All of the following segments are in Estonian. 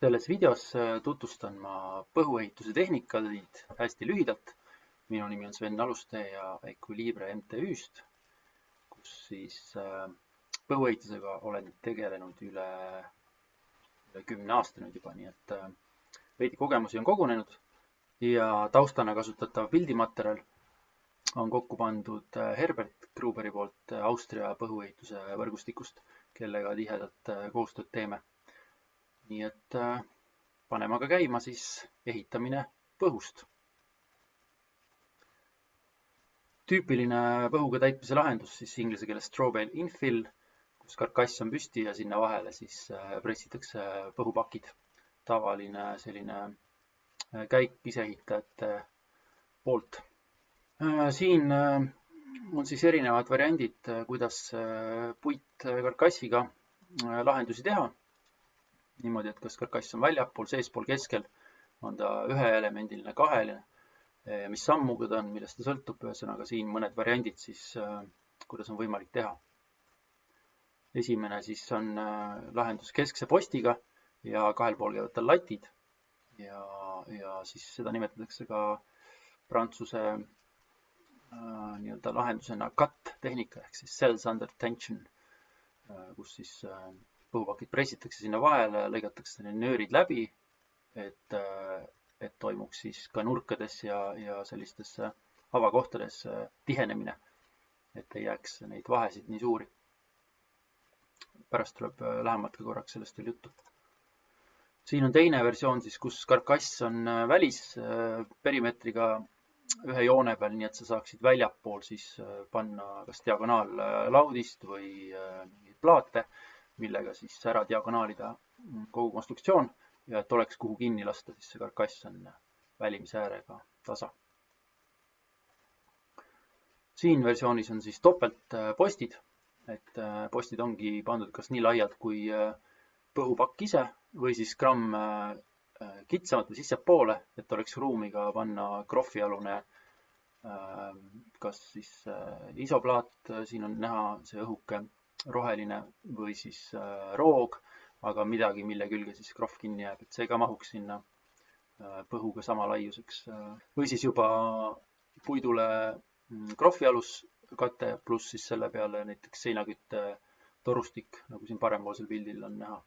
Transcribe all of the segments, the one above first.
Selles videos tutvustan ma põhuehituse tehnikaid hästi lühidalt. Minu nimi on Sven Aluste ja Equilibre MTÜ-st, kus siis põhuehitusega olen tegelenud üle 10 aasta nüüd juba, nii et veidi kogemusi on kogunenud ja taustana kasutatav pildimaterjal on kokku pandud Herbert Gruberi poolt Austria põhuehituse võrgustikust, kellega tihedalt koostööd teeme. Nii et paneme aga käima siis ehitamine põhust. Tüüpiline põhuga täitmise lahendus siis inglise keeles Strawbale infill, kus karkass on püsti ja sinna vahele siis pressitakse põhupakid. Tavaline selline käik iseehitajate poolt. Siin on siis erinevad variandid, kuidas puitkarkassiga lahendusi teha. Niimoodi, et kas karkass on väljapool, seespool, keskel, on ta üheelemendiline, kaheline, mis sammugud on, millest ta sõltub. Ühesõnaga siin mõned variandid siis, kuidas on võimalik teha. Esimene siis on lahendus keskse postiga ja kahel pool käivad tal latid. Ja siis seda nimetatakse ka prantsuse lahendusena cut tehnika ehk siis cells under tension, kus siis põhupakid pressitakse sinna vahele, lõigatakse nöörid läbi, et toimuks siis ka nurkades ja sellistes avakohtades tihenemine, et ei jääks neid vahesid nii suuri. Pärast tuleb lähemalt ka korraks sellest veel juttu. Siin on teine versioon, siis, kus karkass on välisperimeetriga ühe joone peal, nii et sa saaksid väljapool siis panna kas diagonaal-laudist või plaate, millega siis ära diagonaalida kogu konstruktsioon ja et oleks kuhu kinni lasta, siis see karkass on välimise äärega tasa. Siin versioonis on siis topelt postid, et postid ongi pandud kas nii laialt kui põhupakk ise või siis gramm kitsamalt või sissepoole, et oleks ruumiga panna krohvialune kas siis isoplaat, siin on näha see õhuke roheline või siis roog, aga midagi, mille külge siis krohv kinni jääb, et see ka mahuks sinna põhuga sama laiuseks. Või siis juba puidule krohvialuskate pluss siis selle peale näiteks seinakütte torustik, nagu siin parempoolsel pildil on näha.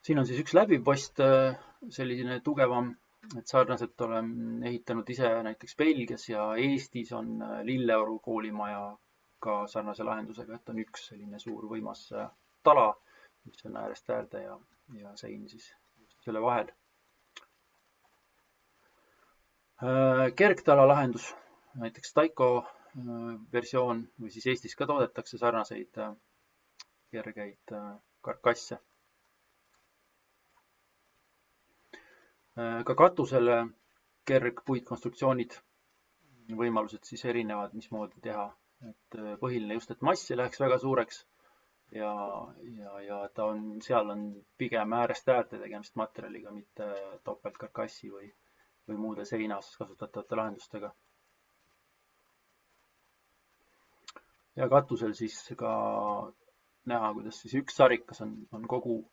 Siin on siis üks läbiv post, selline tugevam, et sarnaselt olen ehitanud ise näiteks Belgias ja Eestis on Lilleoru koolimaja ka sarnase lahendusega, et on üks selline suur võimas tala, mis on äärest äärde ja sein siis selle vahel. Kergtala lahendus, näiteks Taiko versioon või siis Eestis ka toodetakse sarnaseid kergeid karkasse. Ka katusele kergpuitkonstruktsioonid, võimalused siis erinevad, mismoodi teha. Et põhiline just, et mass ei läheks väga suureks ja seal on pigem äärest äärde tegemist materjaliga, mitte topeltkarkassi või muude seinas kasutatavate lahendustega. Ja katusel siis ka näha, kuidas siis üks sarikas on kogu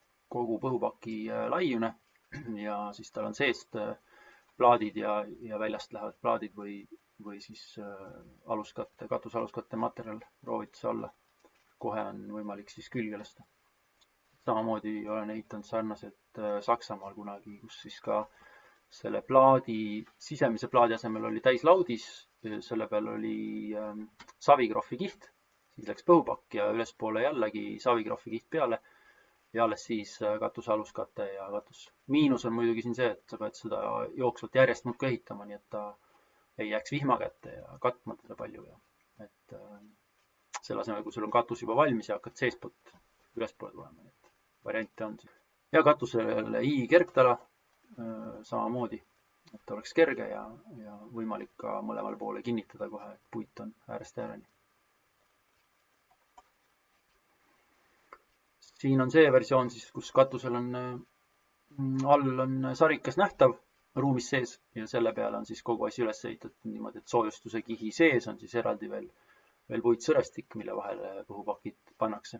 põhupaki laiune. Ja siis tal on seest plaadid ja väljast lähevad plaadid või siis katusaluskatte materjal roovituse alla. Kohe on võimalik siis külge lasta. Samamoodi olen ehitanud sarnaselt Saksamaal kunagi, kus siis ka selle sisemise plaadi asemel oli täislaudis, selle peal oli savikrohvi kiht, siis läks põhupakk ja ülespoole jällegi savikrohvi kiht peale. Ja alles siis katusaluskate ja katus. Miinus on muidugi siin see, et sa pead seda jooksvalt järjest muudkui ehitama, nii et ta ei jääks vihma kätte ja katma teda palju. Et selle asemel, kui sul on katus juba valmis ja hakkad seespoolt ülespoole tulema. Et variante on. Ja katusele kergtala samamoodi, et oleks kerge ja võimalik ka mõlemal poole kinnitada kohe, et puit on äärest ääreni. Siin on see versioon, siis, kus katusel all on sarikas nähtav ruumis sees ja selle peale on siis kogu asi üles ehitatud niimoodi, et soojustuse kihi sees on siis eraldi veel puitsõrestik, mille vahele põhupakid pannakse.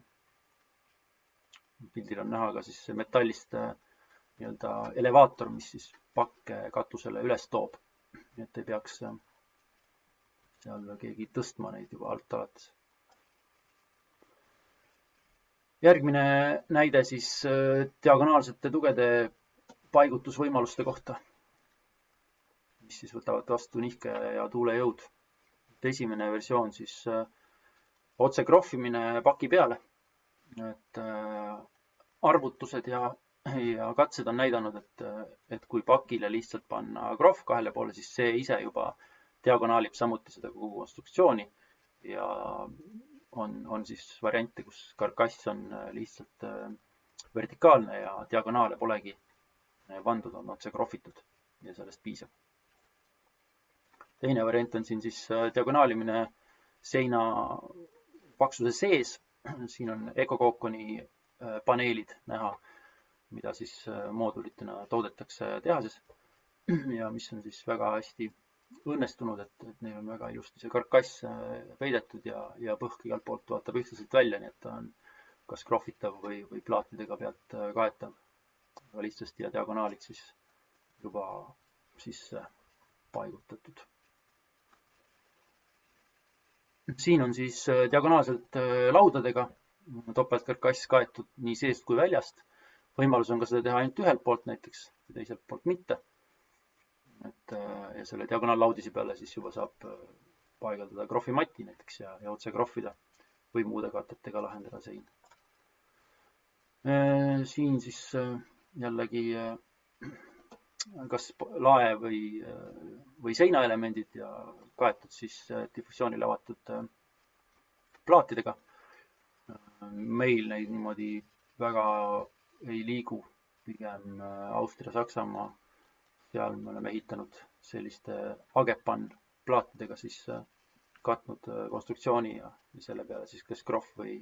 Pildil on näha ka siis metallist nii-öelda elevaator, mis siis pakke katusele üles toob. Nii et ei peaks seal keegi tõstma neid juba alt alates. Järgmine näide siis diagonaalsete tugede paigutusvõimaluste kohta, mis siis võtavad vastu nihke ja tuulejõud. Esimene versioon siis otse krohvimine paki peale. Et arvutused ja katsed on näidanud, et kui pakile lihtsalt panna krohv kahele poole, siis see ise juba diagonaalib samuti seda kogu konstruktsiooni ja on siis variante, kus karkass on lihtsalt vertikaalne ja diagonaale polegi pandud, on otse krohvitud ja sellest piisab. Teine variant on siin siis diagonaalimine seina paksuse sees. Siin on EcoConconi paneelid näha, mida siis moodulitena toodetakse tehases ja mis on siis väga hästi õnnestunud, et neil on väga ilusti see karkass peidetud ja põhk igalt poolt vaatab ühtlaselt välja, nii et ta on kas krohvitav või plaatidega pealt kaetav. Aga lihtsasti ja diagonaalid siis juba sisse paigutatud. Siin on siis diagonaalselt laudadega topeltkarkass kaetud nii seest kui väljast. Võimalus on ka seda teha ainult ühelt poolt näiteks, teiselt poolt mitte. Ja selle diagonaallaudisi peale siis juba saab paigaldada krohvimati näiteks ja otse krohvida või muude katetega lahendada sein. Siin siis jällegi kas lae või seinaelemendid ja kaetud siis difusioonile avatud plaatidega. Meil neid niimoodi väga ei liigu, pigem Austria, Saksamaa. Seal me oleme ehitanud selliste Agepan plaatidega siis katnud konstruktsiooni ja selle peale siis kas krohv või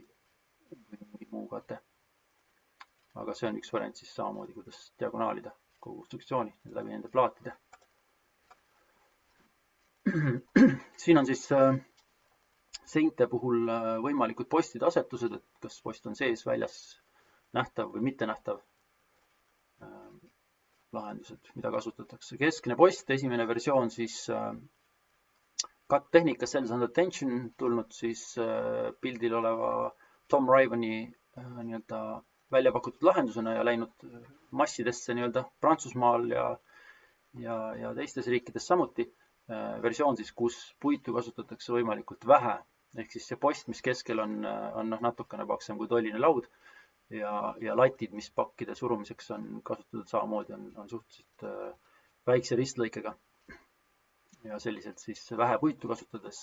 muu kate. Aga see on üks variant siis samamoodi, kuidas diagonaalida kogu konstruktsiooni läbi nende plaatide. Siin on siis seinte puhul võimalikud postide asetused, et kas post on sees, väljas, nähtav või mitte nähtav. Lahendused, mida kasutatakse. Keskne post, esimene versioon siis kattehnika Cells Under Tension tulnud siis pildil oleva Tom Rivani nii-öelda välja pakutud lahendusena ja läinud massidesse nii-öelda Prantsusmaal ja teistes riikides samuti. Versioon siis, kus puitu kasutatakse võimalikult vähe. Ehk siis see post, mis keskel on natukene paksem kui tolline laud ja latid, mis pakkide surumiseks on kasutatud samamoodi, on suhteliselt väikse ristlõikega. Ja selliselt siis vähe puitu kasutades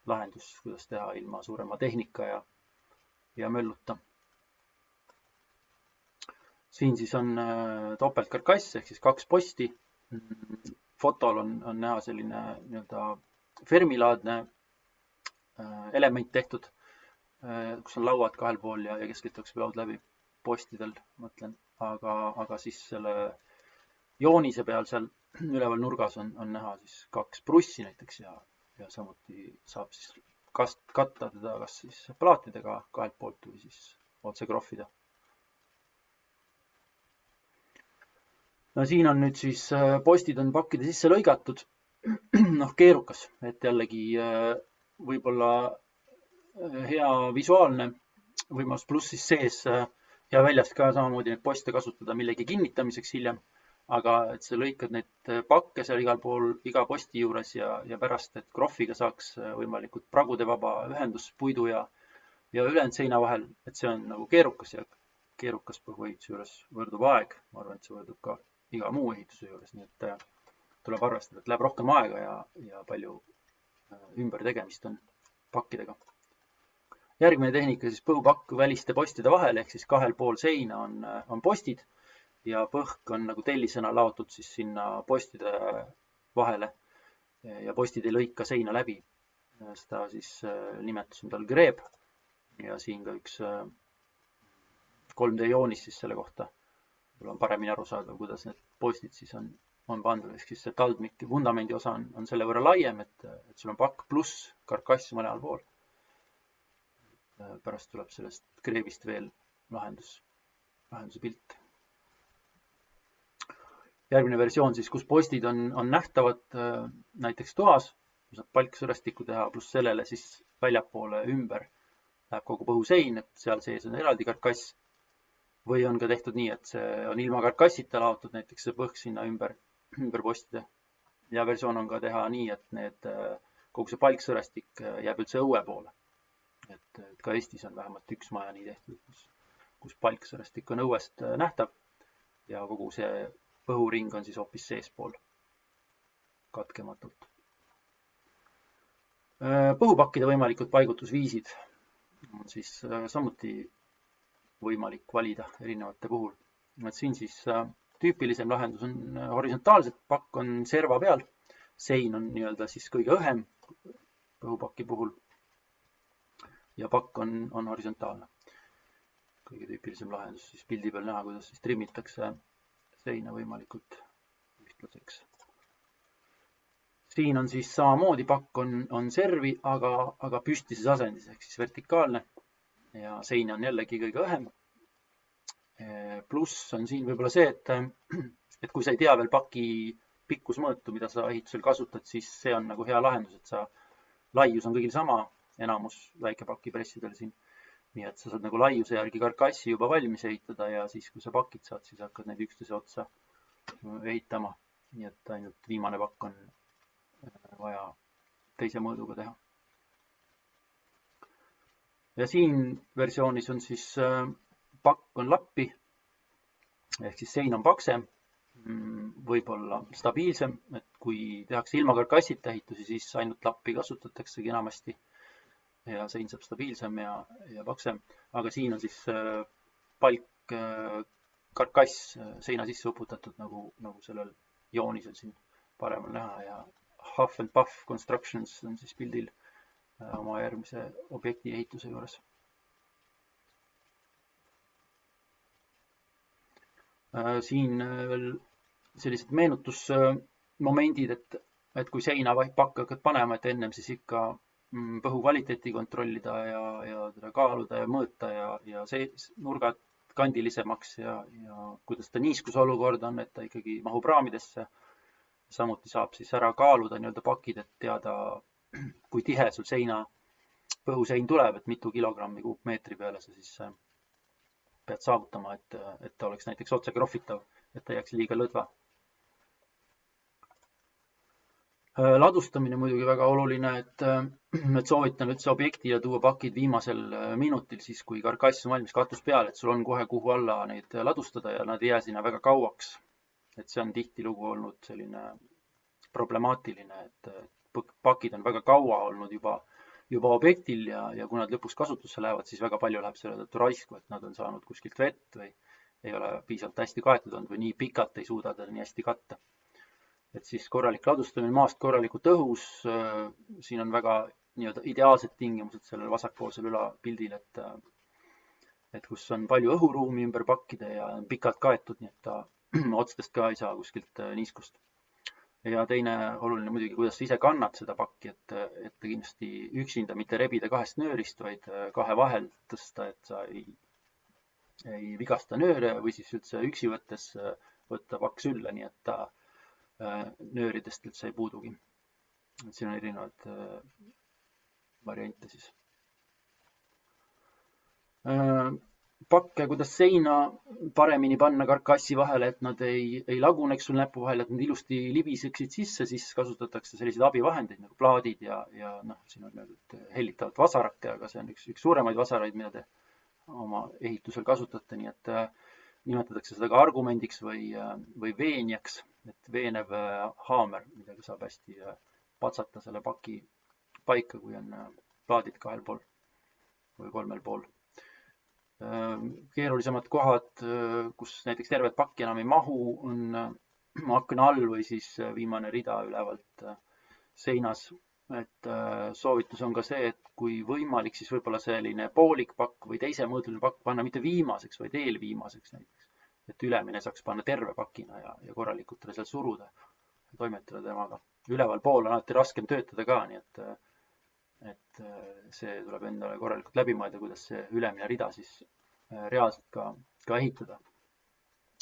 lahendus, kuidas teha ilma suurema tehnika ja mölluta. Siin siis on topeltkarkass ehk siis 2 posti. Fotol on näha selline nii-öelda fermilaadne element tehtud, kus on lauad kahel pool ja kesklitakse laud läbi postidel, mõtlen. Aga siis selle joonise peal seal üleval nurgas on näha siis 2 prussi näiteks ja samuti saab siis katta teda kas siis plaatidega kahelt poolt või siis otse krohvida. No siin on nüüd siis postid on pakkide sisse lõigatud. Keerukas, et jällegi võib-olla hea visuaalne võimalus pluss siis sees ja väljas ka samamoodi neid poste kasutada millegi kinnitamiseks hiljem. Aga et sa lõikad neid pakke seal igal pool, iga posti juures ja pärast, et krohviga saaks võimalikult pragude vaba ühendus puidu ja ülejäänud seina vahel, et see on nagu keerukas ja keerukas põhuehituse juures võrdub aeg. Ma arvan, et see võrdub ka iga muu ehituse juures, nii et tuleb arvestada, et läheb rohkem aega ja palju ümbertegemist on pakkidega. Järgmine tehnika siis põhupakk väliste postide vahel, ehk siis kahel pool seina on postid ja põhk on nagu tellisena laotud siis sinna postide vahele ja postid ei lõika seina läbi. Seda siis nimetus on tal greeb ja siin ka üks 3D joonis siis selle kohta. On paremini aru saada, kuidas need postid siis on pandud. Ehk siis see taldmik ja vundamendi osa on selle võrra laiem, et sul on pakk pluss karkass mõlemal pool. Pärast tuleb sellest greebist veel lahendus. lahenduse pilt. Järgmine versioon siis, kus postid on nähtavad näiteks toas, saab palksõrestikku teha, pluss sellele siis väljapoole ümber läheb kogu põhusein, et seal sees on eraldi karkass. Või on ka tehtud nii, et see on ilma karkassita laotud, näiteks see põhk sinna ümber postide. Ja versioon on ka teha nii, et kogu see palksõrestik jääb üldse õue poole. Et ka Eestis on vähemalt üks maja nii tehtud, kus palksõrestik on õuest nähtav ja kogu see põhuring on siis hoopis seespool katkematult. Põhupakkide võimalikud paigutusviisid on siis samuti võimalik valida erinevate puhul. Siin siis tüüpilisem lahendus on horisontaalselt, pakk on serva peal, sein on nii-öelda siis kõige õhem põhupaki puhul ja pakk on horisontaalne. Kõige tüüpilisem lahendus siis pildi peal näha, kuidas siis trimmitakse seina võimalikult ühtlaseks. Siin on siis samamoodi pakk on servi, aga püstises asendis ehk siis vertikaalne ja sein on jällegi kõige õhem. Pluss on siin võib-olla see, et kui sa ei tea veel paki pikkusmõõtu, mida sa ehitusel kasutad, siis see on nagu hea lahendus, et sa laius on kõigil sama, enamus väikepaki pressidel siin. Nii et sa saad nagu laiuse järgi karkassi juba valmis ehitada ja siis, kui sa pakid saad, siis hakkad neid üksteise otsa ehitama. Nii et ainult viimane pakk on vaja teise mõõduga teha. Ja siin versioonis on siis pakk on lappi, ehk siis sein on paksem, võib-olla stabiilsem, et kui tehakse ilma karkassita ehitusi, siis ainult lappi kasutataksegi enamasti ja sein saab stabiilsem ja paksem, aga siin on siis palk karkass seina sisse uputatud, nagu sellel joonisel siin paremal näha ja Huff and Puff Constructions on siis pildil oma järgmise objekti ehituse juures. Siin veel sellised meenutusmomendid, et kui seina pakka hakkad panema, et ennem siis ikka põhu kvaliteeti kontrollida ja teda kaaluda ja mõõta ja see nurgad kandilisemaks ja kuidas ta niiskusolukord on, et ta ikkagi mahub raamidesse. Samuti saab siis ära kaaluda nii-öelda pakid, et teada, kui tihe sul põhusein tuleb, et mitu kilogrammi kuupmeetri peale sa siis pead saavutama, et ta oleks näiteks otse krohvitav, et ta jääks liiga lõdva. Ladustamine muidugi väga oluline, et soovitan üldse objektile tuua pakid viimasel minutil, siis kui karkass on valmis katus peal, et sul on kohe kuhu alla neid ladustada ja nad ei jää sinna väga kauaks. Et see on tihtilugu olnud selline problemaatiline, et pakid on väga kaua olnud juba objektil ja kui nad lõpuks kasutusse lähevad, siis väga palju läheb selle tõttu raisku, et nad on saanud kuskilt vett või ei ole piisavalt hästi kaetud olnud või nii pikalt ei suuda teda nii hästi katta. Et siis korralik ladustamine maast korralikult õhus, siin on väga nii-öelda ideaalsed tingimused sellel vasakpoolsel ülapildil, et kus on palju õhuruumi ümber pakkide ja on pikalt kaetud, nii et ta otstest ka ei saa kuskilt niiskust. Ja teine oluline muidugi, kuidas sa ise kannad seda pakki, et kindlasti üksinda mitte rebida kahest nöörist, vaid kahe vahel tõsta, et sa ei vigasta nööre või siis üldse üksi võttes võtta pakk sülle, nii et ta nööridest üldse ei puudugi. Siin on erinevad variante siis. Pakke, kuidas seina paremini panna karkassi vahele, et nad ei laguneks sul näpu vahel, et nad ilusti libiseksid sisse, siis kasutatakse selliseid abivahendeid nagu plaadid ja siin on hellitavat vasarake, aga see on üks suuremaid vasaraid, mida te oma ehitusel kasutate, nii et nimetatakse seda ka argumendiks või veenjaks, et veenev haamer, millega saab hästi patsata selle paki paika, kui on plaadid kahel pool või kolmel pool. Keerulisemad kohad, kus näiteks tervet pakki enam ei mahu, on akna all või siis viimane rida ülevalt seinas. Et soovitus on ka see, et kui võimalik, siis võib-olla selline poolik pakk või teise mõõduline pakk panna mitte viimaseks, vaid eelviimaseks näiteks. Et ülemine saaks panna terve pakina ja korralikult seal suruda ja toimetada temaga. Üleval pool on alati raskem töötada ka, nii et see tuleb endale korralikult läbi mõelda, kuidas see ülemine rida siis reaalselt ka ka ehitada.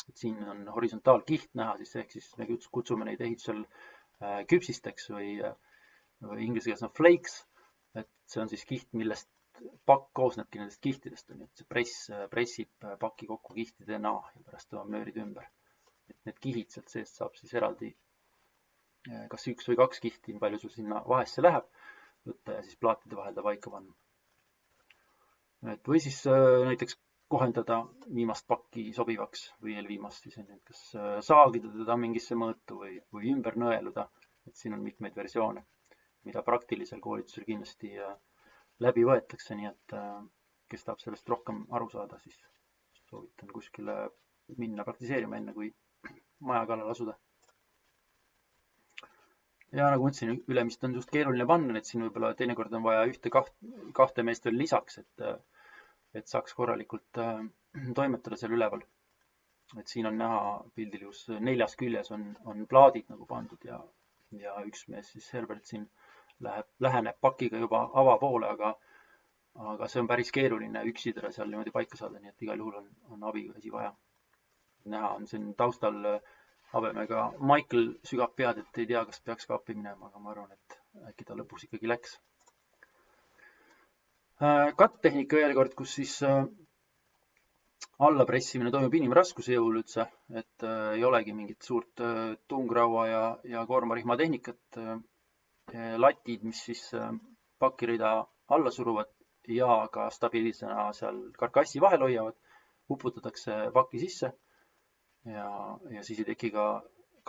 Et siin on horisontaalkiht näha, siis ehk siis me kutsume neid ehitusel küpsisteks või inglise keeles on flakes, et see on siis kiht, millest pakk koosnebki nendest kihtidest, on, et see pressib paki kokku kihtidena ja pärast tõmbab nöörid ümber. Et need kihid sealt seest saab siis eraldi kas 1 või 2 kihti, palju sul sinna vahesse läheb, võtta ja siis plaatide vahel ta paika panna. Et või siis näiteks kohendada viimast pakki sobivaks või eelviimast siis, et kas saagida teda mingisse mõõtu või ümber nõeluda. Et siin on mitmeid versioone, mida praktilisel koolitusel kindlasti läbi võetakse, nii et kes tahab sellest rohkem aru saada, siis soovitan kuskile minna praktiseerima enne, kui maja kallal asuda. Ja nagu mõtlesin, ülemist on just keeruline panna, et siin võib-olla teinekord on vaja kahte meest veel lisaks, et saaks korralikult toimetada seal üleval. Et siin on näha pildil just 4 küljes on plaadid nagu pandud ja üks mees siis Herbert siin läheneb pakiga juba avapoole, aga see on päris keeruline üksi teda seal niimoodi paika saada, nii et igal juhul on abikäsi vaja. Näha on siin taustal habemega Michael sügab pead, et ei tea, kas peaks ka appi minema, aga ma arvan, et äkki ta lõpus ikkagi läks. Kattehnika veel kord, kus siis alla pressimine toimub inimraskuse jõul üldse, et ei olegi mingit suurt tungraua ja koormarihma tehnikat. Latid, mis siis pakirida alla suruvad ja ka stabiilsena seal karkassi vahel hoiavad, uputatakse paki sisse ja siis ei teki ka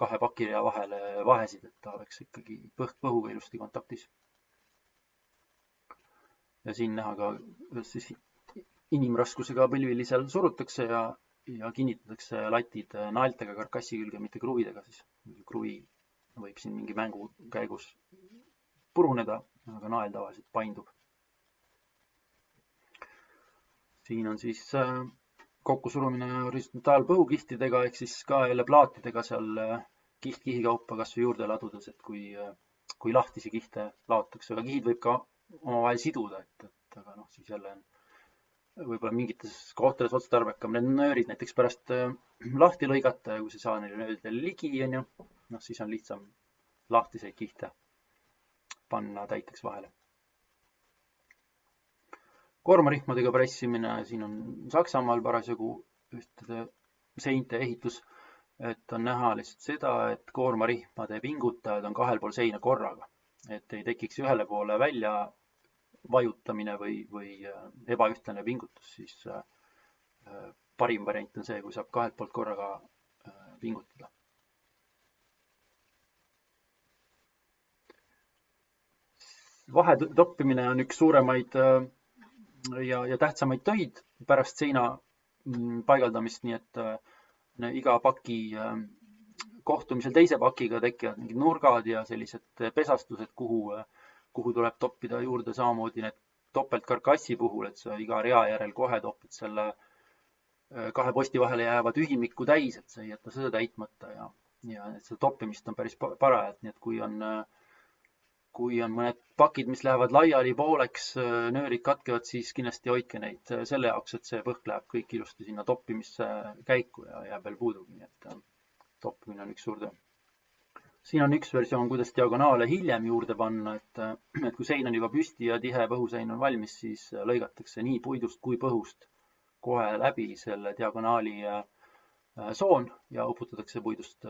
2 pakirja vahele vahesid, et ta oleks ikkagi põhuga ilusti kontaktis. Ja siin näha ka, kuidas siis inimraskusega põlvili seal surutakse ja kinnitatakse latid naeltega karkassi külge, mitte kruvidega siis. Kruvi võib siin mingi mängu käigus puruneda, aga nael tavaliselt paindub. Siin on siis kokkusurumine horisontaalpõhukihtidega ehk siis ka jälle plaatidega seal kiht kihi kaupa kas või juurde ladudes, et kui lahtisi kihte laotakse, aga kihid võib ka omavahel siduda, aga siis jälle on võib-olla mingites kohtades otstarbekam need nöörid näiteks pärast lahti lõigata ja kui see saa neile nööridele ligi, siis on lihtsam lahtiseid kihte panna täiteks vahele. Koormarihmadega pressimine, siin on Saksamaal parasjagu ühtede seinte ehitus, et on näha lihtsalt seda, et koormarihmade pingutajad on 2 pool seina korraga, et ei tekiks ühele poole välja vajutamine või ebaühtlane pingutus, siis parim variant on see, kui saab 2 poolt korraga pingutada. Vahetoppimine on üks suuremaid ja tähtsamaid töid pärast seina paigaldamist, nii et iga paki kohtumisel teise pakiga tekivad mingid nurgad ja sellised pesastused, kuhu tuleb toppida juurde samamoodi need topeltkarkassi puhul, et sa iga rea järel kohe topid selle 2 posti vahele jääva tühimiku täis, et sa ei jäta seda täitmata ja seda toppimist on päris parajalt, nii et kui on mõned pakid, mis lähevad laiali pooleks, nöörid katkevad, siis kindlasti hoidke neid selle jaoks, et see põhk läheb kõik ilusti sinna toppimisse käiku ja jääb veel puudugi, nii et toppimine on üks suur töö. Siin on üks versioon, kuidas diagonaale hiljem juurde panna, et kui sein on juba püsti ja tihe põhusein on valmis, siis lõigatakse nii puidust kui põhust kohe läbi selle diagonaali soon ja uputatakse puidust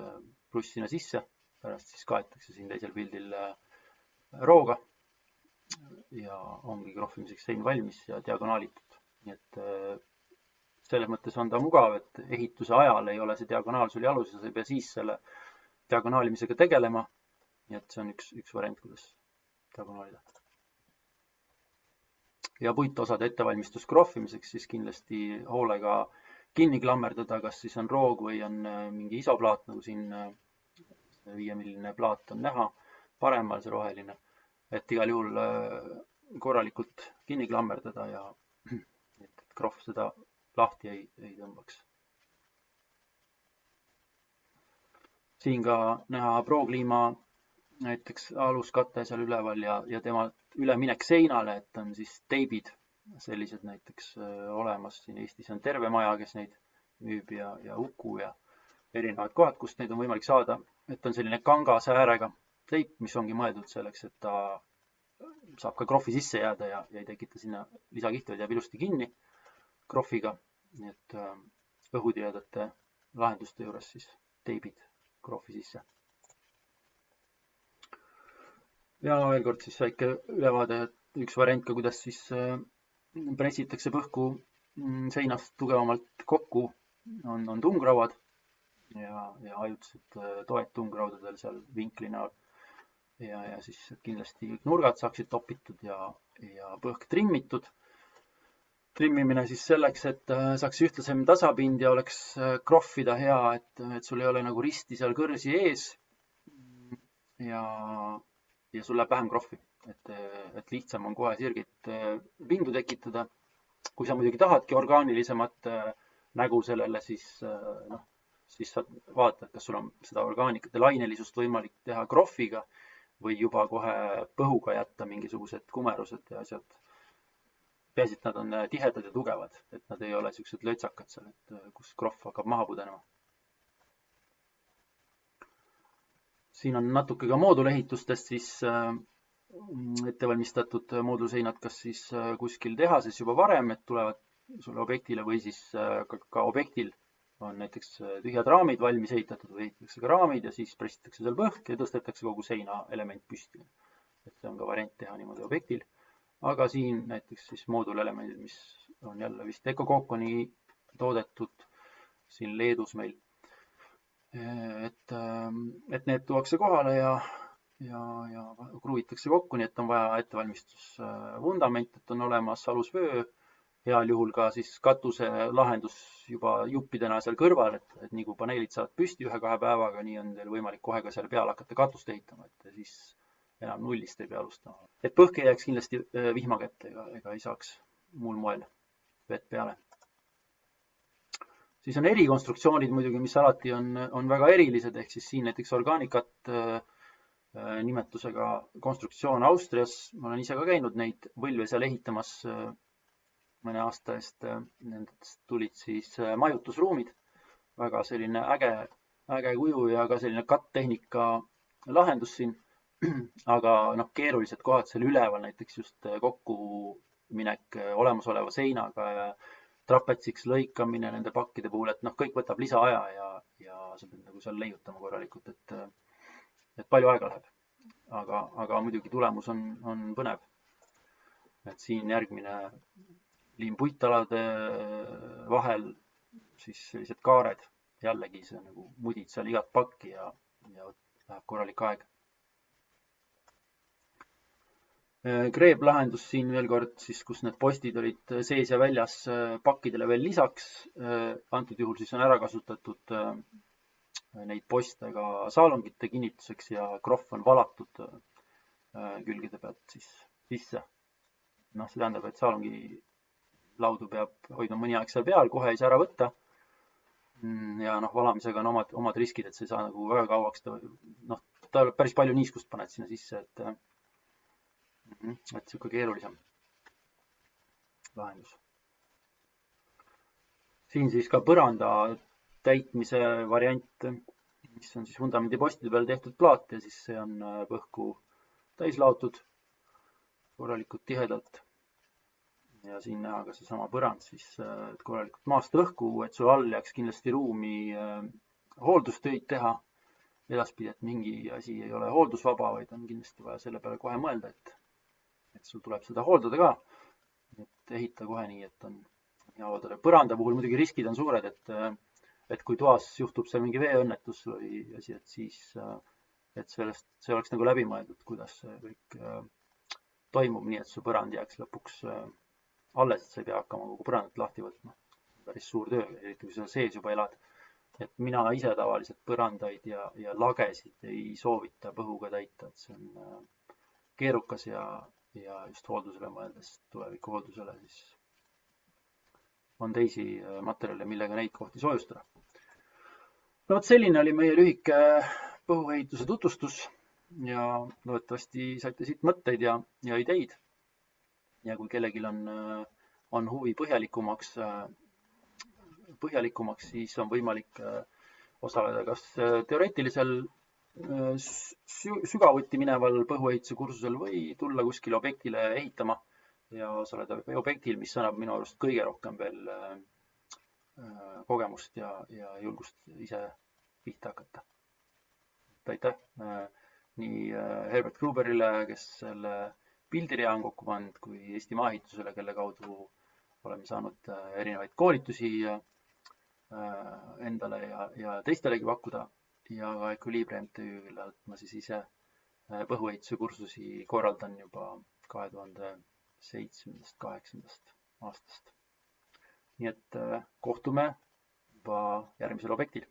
pluss sinna sisse. Pärast siis kaetakse siin teisel pildil rooga ja ongi krohvimiseks sein valmis ja diagonaalitud. Nii et selles mõttes on ta mugav, et ehituse ajal ei ole see diagonaal sul jalus ja sa ei pea siis selle diagonaalimisega tegelema. Nii et see on üks variant, kuidas diagonaalida. Ja puitosade ettevalmistus krohvimiseks siis kindlasti hoolega kinni klammerdada, kas siis on roog või on mingi isoplaat, nagu siin 5mm plaat on näha. Paremal see roheline, et igal juhul korralikult kinni klammerdada ja et krohv seda lahti ei tõmbaks. Siin ka näha ProKlima näiteks aluskate seal üleval ja tema üleminek seinale, et on siis teibid sellised näiteks olemas. Siin Eestis on terve maja, kes neid müüb ja Uku ja erinevad kohad, kust neid on võimalik saada. Et on selline kangase äärega teip, mis ongi mõeldud selleks, et ta saab ka krohvi sisse jääda ja ei tekita sinna lisakihti, vaid jääb ilusti kinni krohviga. Nii et õhutihedate lahenduste juures siis teibid krohvi sisse. Ja veel kord siis väike ülevaade, üks variant ka, kuidas siis pressitakse põhku seinast tugevamalt kokku, on tungrauad ja ajutised toed tungraudadel seal vinkli näol. Ja siis kindlasti nurgad saaksid topitud ja põhk trimmitud. Trimmimine siis selleks, et saaks ühtlasem tasapind ja oleks krohvida hea, et sul ei ole nagu risti seal kõrsi ees ja sul läheb vähem krohvi. Et lihtsam on kohe sirgit pindu tekitada. Kui sa muidugi tahadki orgaanilisemat nägu sellele, siis sa vaatad, kas sul on seda orgaanikate lainelisust võimalik teha krohviga või juba kohe põhuga jätta mingisugused kumerused ja asjad. Peaasi, et nad on tihedad ja tugevad, et nad ei ole sellised lötsakad seal, kus krohv hakkab maha pudenema. Siin on natuke ka moodulehitustest siis ettevalmistatud moodulseinad, kas siis kuskil tehases juba varem, et tulevad sulle objektile või siis ka objektil on näiteks tühjad raamid valmis ehitatud või ehitatakse ka raamid ja siis pressitakse seal põhk ja tõstetakse kogu seina element püsti. Et see on ka variant teha niimoodi objektil. Aga siin näiteks siis moodulelemendid, mis on jälle vist EcoCoconi toodetud siin Leedus meil. Et need tuuakse kohale ja kruvitakse kokku, nii et on vaja ettevalmistus vundament, et on olemas alusvöö, heal juhul ka siis katuse lahendus juba juppidena seal kõrval, et nii kui paneelid saavad püsti 1-2 päevaga, nii on teil võimalik kohe ka seal peal hakata katust ehitama, et siis enam nullist ei pea alustama. Et põhk ei jääks kindlasti vihma kätte ega ei saaks muul moel vett peale. Siis on erikonstruktsioonid muidugi, mis alati on väga erilised, ehk siis siin näiteks orgaanikat nimetusega konstruktsioon Austrias. Ma olen ise ka käinud neid võlve seal ehitamas mõne aasta eest. Nendest tulid siis majutusruumid. Väga selline äge kuju ja ka selline katt-tehnika lahendus siin. Aga keerulised kohad seal üleval, näiteks just kokkuminek olemasoleva seinaga ja trapetsiks lõikamine nende pakkide puhul, et kõik võtab lisaaja ja sa pead nagu seal leiutama korralikult, et palju aega läheb. Aga muidugi tulemus on põnev. Et siin järgmine liin puittalade vahel siis sellised kaared, jällegi see nagu mudid seal igat pakki ja läheb korralik aeg. Kreeblahendus siin veel kord, siis kus need postid olid sees ja väljas pakkidele veel lisaks. Antud juhul siis on ära kasutatud neid poste ka saalongite kinnituseks ja krohv on valatud külgede pealt siis sisse. See tähendab, et saalongi laudu peab hoidma mõni aeg seal peal, kohe ei saa ära võtta. Ja valamisega on omad riskid, et see ei saa nagu väga kauaks. Ta päris palju niiskust paned sinna sisse, et siuke keerulisem lahendus. Siin siis ka põranda täitmise variant, mis on siis vundamendi postide peal tehtud plaat ja siis see on põhku täis laotud korralikult tihedalt. Ja siin näha ka seesama põrand siis korralikult maast õhku, et sul all jääks kindlasti ruumi hooldustöid teha edaspidi, et mingi asi ei ole hooldusvaba, vaid on kindlasti vaja selle peale kohe mõelda, et sul tuleb seda hooldada ka, et ehita kohe nii, et on hea hooldada. Põranda puhul muidugi riskid on suured, et kui toas juhtub seal mingi veeõnnetus või asi, et siis et see oleks nagu läbi mõeldud, kuidas see kõik toimub, nii et su põrand jääks lõpuks alles, et sa ei pea hakkama kogu põrandat lahti võtma. Päris suur töö, eriti kui sa sees juba elad. Et mina ise tavaliselt põrandaid ja lagesid ei soovita põhuga täita, et see on keerukas ja just hooldusele mõeldes, tuleviku hooldusele, siis on teisi materjale, millega neid kohti soojustada. Selline oli meie lühike põhuehituse tutvustus ja loodetavasti saite siit mõtteid ja ideid. Ja kui kellelgi on huvi põhjalikumaks põhjalikumaks, siis on võimalik osaleda kas teoreetilisel sügavuti mineval põhuehituse kursusel või tulla kuskile objektile ehitama ja osaleda objektil, mis annab minu arust kõige rohkem veel kogemust ja julgust ise pihta hakata. Aitäh nii Herbert Gruberile, kes selle pildirea on kokku pannud, kui Eesti Maaehitusele, kelle kaudu oleme saanud erinevaid koolitusi endale ja teistelegi pakkuda, ja ka Equilibre MTÜ-le, et ma siis ise põhuehituse kursusi korraldan juba 2007-2008 aastast. Nii et kohtume juba järgmisel objektil.